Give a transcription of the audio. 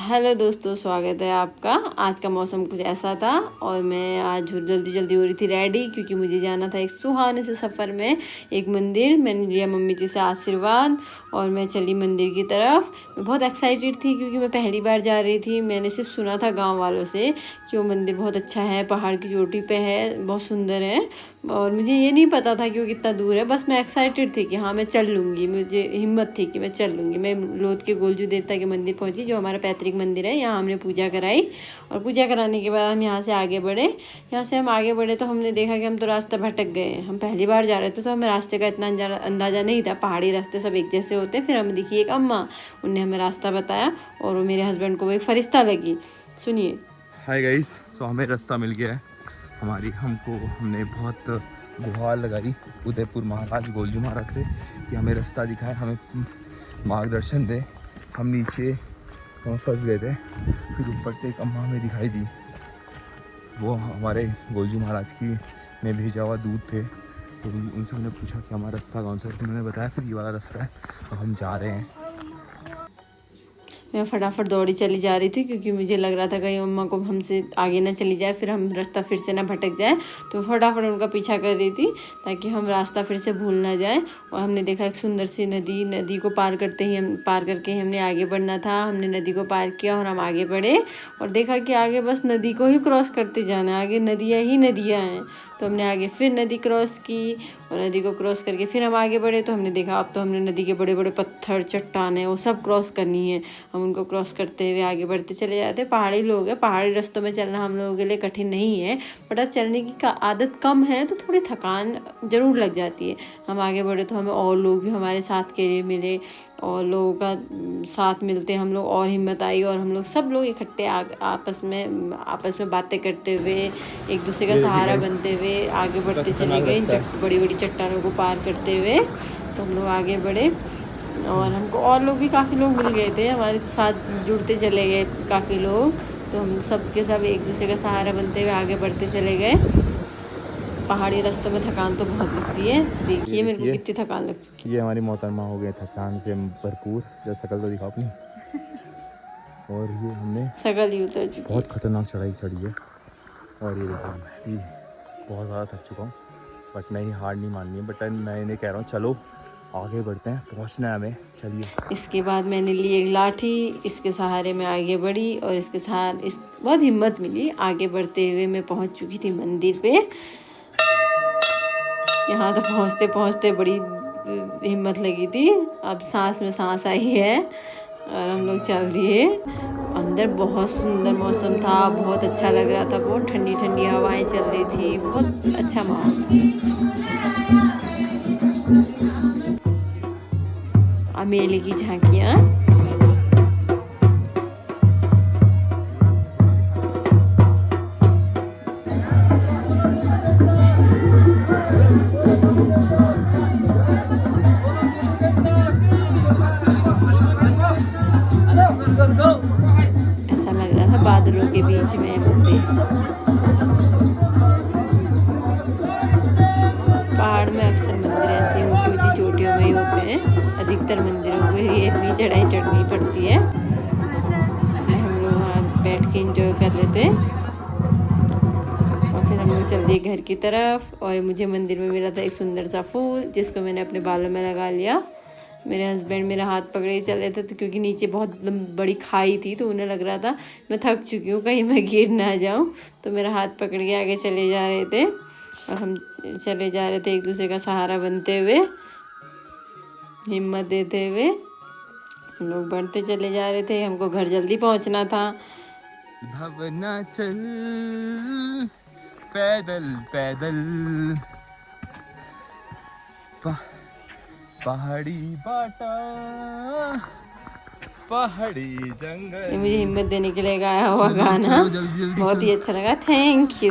Hello दोस्तों, स्वागत है आपका। आज का मौसम कुछ ऐसा था और मैं आज जल्दी हो रही थी रेडी, क्योंकि मुझे जाना था एक सुहाने से सफ़र में एक मंदिर। मैंने लिया मम्मी जी से आशीर्वाद और मैं चली मंदिर की तरफ। मैं बहुत एक्साइटेड थी क्योंकि मैं पहली बार जा रही थी। मैंने सिर्फ सुना था गांव वालों से कि वो मंदिर बहुत अच्छा है, पहाड़ की चोटी पे है, बहुत सुंदर है। और मुझे ये नहीं पता था कि वो कितना दूर है। बस मैं एक्साइटेड थी कि हाँ मैं चल लूँगी, मुझे हिम्मत थी कि मैं चल लूँगी। मैं लोध के गोलजू देवता के मंदिर पहुँची, जो हमारा पैतृक मंदिर है। यहाँ हमने पूजा कराई और पूजा कराने के बाद हम यहाँ से आगे बढ़े। यहाँ से हम आगे बढ़े तो हमने देखा कि हम तो रास्ता भटक गए। हम पहली बार जा रहे थे तो हमें रास्ते का इतना अंदाज़ा नहीं था। पहाड़ी रास्ते सब एक जैसे होते हैं। फिर हमें दिखी एक अम्मा, उनने हमें रास्ता बताया और वो मेरे हस्बैंड को वो एक फरिश्ता लगी। सुनिए। हाय गाइस, तो हमें रास्ता मिल गया है। हमने बहुत गुहार लगाई उदयपुर महाराज गोलजू महाराज से कि हमें रास्ता दिखाए, हमें मार्गदर्शन दे। हम नीचे फंस गए थे, फिर ऊपर से एक अम्मा हमें दिखाई दी। वो हमारे गोलजू महाराज की ने भेजा हुआ दूध थे। तो उनसे हमने पूछा कि हमारा रास्ता कौन सा है। उन्होंने बताया फिर ये वाला रास्ता है, तो हम जा रहे हैं। मैं फटाफट दौड़ी चली जा रही थी क्योंकि मुझे लग रहा था कहीं अम्मा को हमसे आगे ना चली जाए, फिर हम रास्ता फिर से ना भटक जाए। तो फटाफट उनका पीछा कर रही थी ताकि हम रास्ता फिर से भूल ना जाए। और हमने देखा एक सुंदर सी नदी को पार करके हमने आगे बढ़ना था। हमने नदी को पार किया और हम आगे बढ़े और देखा कि आगे बस नदी को ही क्रॉस करते जाना है, आगे नदियाँ ही नदियाँ हैं। तो हमने आगे फिर नदी क्रॉस की और नदी को क्रॉस करके फिर हम आगे बढ़े। तो हमने देखा अब तो हमने नदी के बड़े बड़े पत्थर चट्टानें वो सब क्रॉस करनी है। हम उनको क्रॉस करते हुए आगे बढ़ते चले जाते। पहाड़ी लोग हैं, पहाड़ी रास्तों में चलना हम लोगों के लिए कठिन नहीं है, बट अब चलने की आदत कम है तो थोड़ी थकान ज़रूर लग जाती है। हम आगे बढ़े तो हमें और लोग भी हमारे साथ के लिए मिले और लोगों का साथ मिलते हम लोग और हिम्मत आई और हम लोग सब लोग इकट्ठे आपस में बातें करते हुए एक दूसरे का सहारा बनते हुए आगे बढ़ते चले गए, बड़ी बड़ी चट्टानों को पार करते हुए। तो हम लोग आगे बढ़े और हमको और लोग भी काफ़ी लोग मिल गए थे, हमारे साथ जुड़ते चले गए काफ़ी लोग। तो हम सब के सब एक दूसरे का सहारा बनते हुए आगे बढ़ते चले गए। पहाड़ी रास्तों में थकान तो बहुत लगती है। देखिए मेरे को कितनी थकान लगती है। ये हमारी मोहतरमा हो गए थकान से भरपूर। जो शक्ल तो दिखाओ अपनी। और ये हमने शकल ही उतर चुकी बहुत खतरनाक चढ़ाई चढ़ी है। और ये देखो मैं बहुत ज़्यादा थक चुका हूँ, बट नहीं हार नहीं माननी है। बट मैं इन्हें कह रहा हूँ चलो आगे बढ़ते हैं, पहुँचना है हमें, चलिए। इसके बाद मैंने ली एक लाठी, इसके सहारे में आगे बढ़ी और इसके साथ बहुत हिम्मत मिली। आगे बढ़ते हुए मैं पहुंच चुकी थी मंदिर पे। यहाँ तो पहुँचते पहुँचते बड़ी हिम्मत लगी थी। अब सांस में सांस आई है और हम लोग चल दिए। अंदर बहुत सुंदर मौसम था, बहुत अच्छा लग रहा था, बहुत ठंडी ठंडी हवाएं चल रही थी, बहुत अच्छा माहौल था। मेले की झांकियाँ, ऐसा लग रहा था बादलों के बीच में मंदिर। पहाड़ में अक्सर मंदिर ऐसी ऊंची ऊंची चोटियों में ही होते हैं। अधिकतर मंदिरों के लिए इतनी चढ़ाई चढ़नी पड़ती है। हम लोग वहाँ बैठ के एंजॉय कर लेते और फिर हम लोग चल दिए घर की तरफ। और मुझे मंदिर में मिला था एक सुंदर सा फूल, जिसको मैंने अपने बालों में लगा लिया। मेरे हस्बैंड मेरा हाथ पकड़े चल रहे थे, तो क्योंकि नीचे बहुत बड़ी खाई थी तो उन्हें लग रहा था मैं थक चुकी हूँ, कहीं मैं गिर ना जाऊँ। तो मेरा हाथ पकड़ के आगे चले जा रहे थे और हम चले जा रहे थे एक दूसरे का सहारा बनते हुए, हिम्मत देते हुए। हम लोग बढ़ते चले जा रहे थे, हमको घर जल्दी पहुँचना था। भवना चल पैदल पैदल पहाड़ी बाटा पहाड़ी जंगल। ये मुझे हिम्मत देने के लिए गाया हुआ गाना बहुत ही अच्छा लगा। Thank you.